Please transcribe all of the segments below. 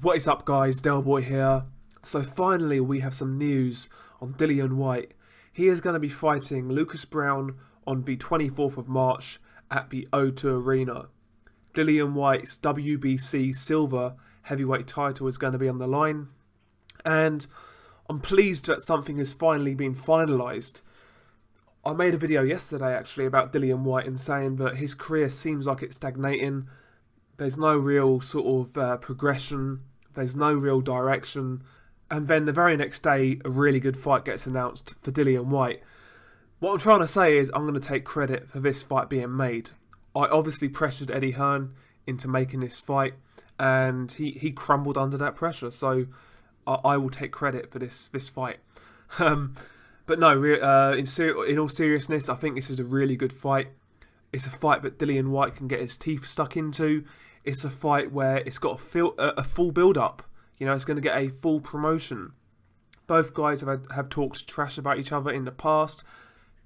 What is up, guys? Delboy here. So finally we have some news on Dillian Whyte. He is going to be fighting Lucas Browne on the 24th of March at the O2 Arena. Dillian Whyte's WBC Silver Heavyweight title is going to be on the line, and I'm pleased that something has finally been finalised. I made a video yesterday actually about Dillian Whyte and saying that his career seems like it's stagnating. There's no real sort of progression. There's no real direction. And then the very next day, a really good fight gets announced for Dillian Whyte. What I'm trying to say is I'm going to take credit for this fight being made. I obviously pressured Eddie Hearn into making this fight, and he crumbled under that pressure. So I will take credit for this fight. But no, in all seriousness, I think this is a really good fight. It's a fight that Dillian Whyte can get his teeth stuck into. It's a fight where it's got a full build-up. You know, it's going to get a full promotion. Both guys have talked trash about each other in the past.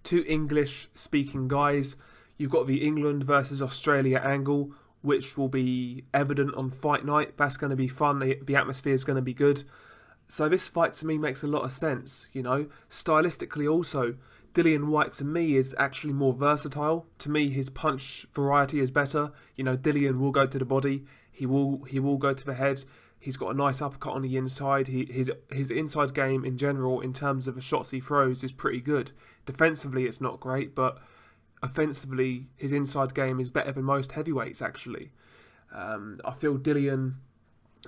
Two English-speaking guys. You've got the England versus Australia angle, which will be evident on fight night. That's going to be fun. The atmosphere is going to be good. So this fight to me makes a lot of sense, you know. Stylistically also, Dillian Whyte to me is actually more versatile. To me, his punch variety is better. You know, Dillian will go to the body. He will go to the head. He's got a nice uppercut on the inside. His inside game in general, in terms of the shots he throws, is pretty good. Defensively, it's not great, but offensively, his inside game is better than most heavyweights, actually. I feel Dillian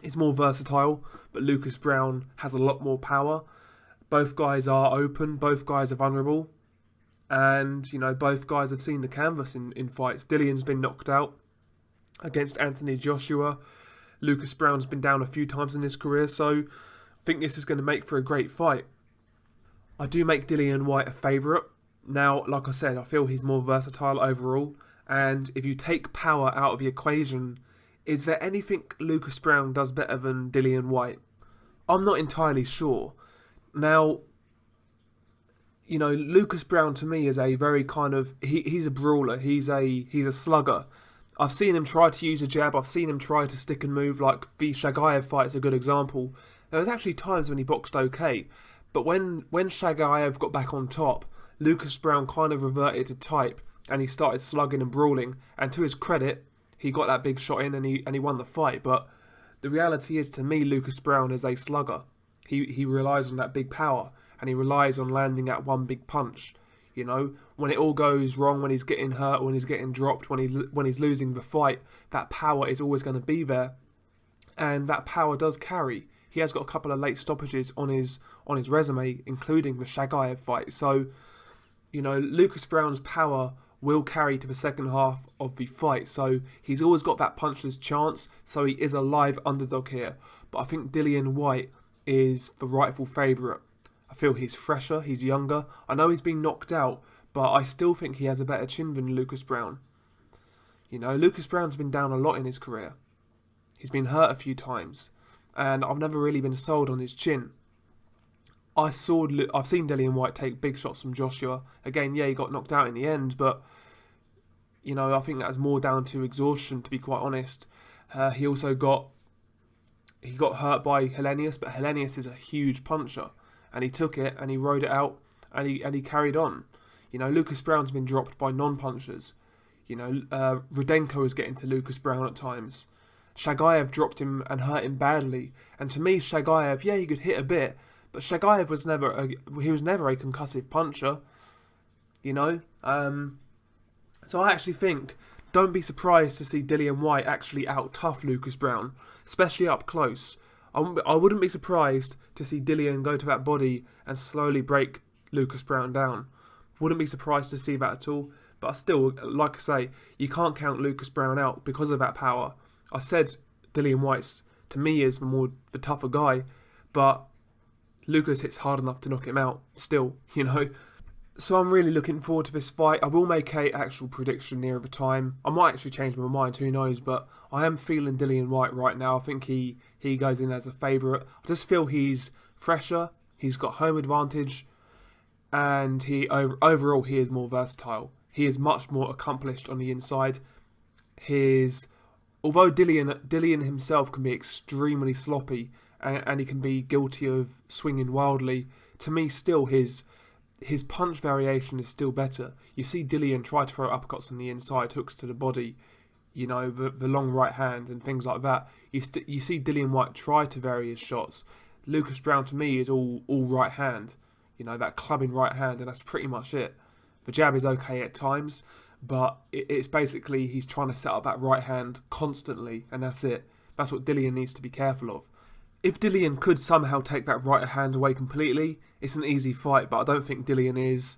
is more versatile, but Lucas Browne has a lot more power. Both guys are open, both guys are vulnerable, and you know, both guys have seen the canvas in fights. Dillian's been knocked out against Anthony Joshua. Lucas Browne's been down a few times in his career, so I think this is going to make for a great fight. I do make Dillian Whyte a favourite. Now, like I said, I feel he's more versatile overall, and if you take power out of the equation, is there anything Lucas Browne does better than Dillian Whyte? I'm not entirely sure. Now, you know, Lucas Browne to me is a very kind of... He's a brawler. He's a slugger. I've seen him try to use a jab. I've seen him try to stick and move, like the Shagayev fight is a good example. There was actually times when he boxed okay. But when Shagayev got back on top, Lucas Browne kind of reverted to type and he started slugging and brawling. And to his credit, he got that big shot in and he won the fight. But the reality is, to me, Lucas Browne is a slugger. He relies on that big power, and he relies on landing that one big punch. You know, when it all goes wrong, when he's getting hurt, when he's getting dropped, when he's losing the fight, that power is always going to be there, and that power does carry. He has got a couple of late stoppages on his resume, including the Shagayev fight. So, you know, Lucas Browne's power will carry to the second half of the fight. So he's always got that puncher's chance. So he is a live underdog here. But I think Dillian Whyte is the rightful favourite. I feel he's fresher, he's younger. I know he's been knocked out, but I still think he has a better chin than Lucas Browne. You know, Lucas Browne's been down a lot in his career. He's been hurt a few times, and I've never really been sold on his chin. I've seen Dillian Whyte take big shots from Joshua. Again, yeah, he got knocked out in the end, but you know, I think that's more down to exhaustion, to be quite honest. He also got hurt by Helenius, but Helenius is a huge puncher, and he took it and he rode it out and he carried on. You know, Lucas Browne's been dropped by non-punchers. You know, Rudenko is getting to Lucas Browne at times. Shagayev dropped him and hurt him badly, and to me, Shagayev, yeah, he could hit a bit, but Shagayev was never a concussive puncher. You know, so I actually think, don't be surprised to see Dillian Whyte actually out-tough Lucas Browne, especially up close. I wouldn't be surprised to see Dillian go to that body and slowly break Lucas Browne down. Wouldn't be surprised to see that at all. But still, like I say, you can't count Lucas Browne out because of that power. I said Dillian Whyte, to me, is the tougher guy, but Lucas hits hard enough to knock him out still, you know. So I'm really looking forward to this fight. I will make an actual prediction nearer the time. I might actually change my mind, who knows, but I am feeling Dillian Whyte right now. I think he goes in as a favourite. I just feel he's fresher, he's got home advantage, and overall he is more versatile. He is much more accomplished on the inside. His although Dillian himself can be extremely sloppy and he can be guilty of swinging wildly, to me still his punch variation is still better. You see Dillian try to throw uppercuts on the inside, hooks to the body, you know, the long right hand and things like that. You see Dillian Whyte try to vary his shots. Lucas Browne to me is all right hand, you know, that clubbing right hand, and that's pretty much it. The jab is okay at times, but it's basically he's trying to set up that right hand constantly, and that's it. That's what Dillian needs to be careful of. If Dillian could somehow take that right hand away completely, it's an easy fight, but I don't think Dillian is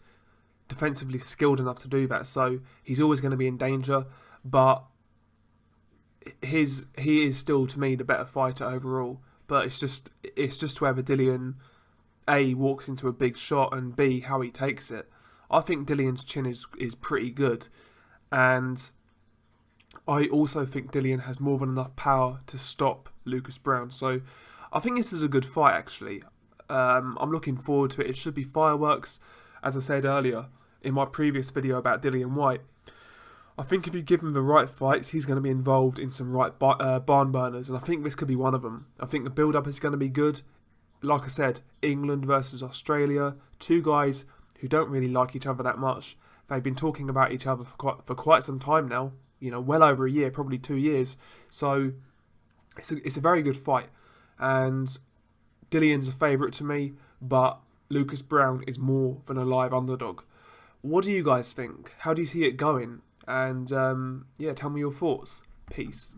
defensively skilled enough to do that, so he's always going to be in danger, but he is still, to me, the better fighter overall. But it's just whether Dillian, A, walks into a big shot, and B, how he takes it. I think Dillian's chin is pretty good, and I also think Dillian has more than enough power to stop Lucas Browne. So I think this is a good fight, actually. I'm looking forward to it. It should be fireworks, as I said earlier in my previous video about Dillian Whyte. I think if you give him the right fights, he's going to be involved in some right barn burners, and I think this could be one of them. I think the build-up is going to be good. Like I said, England versus Australia, two guys who don't really like each other that much. They've been talking about each other for quite some time now, you know, well over a year, probably 2 years. So it's a very good fight, and Dillian's a favourite to me, but Lucas Browne is more than a live underdog. What do you guys think? How do you see it going? And yeah, tell me your thoughts. Peace.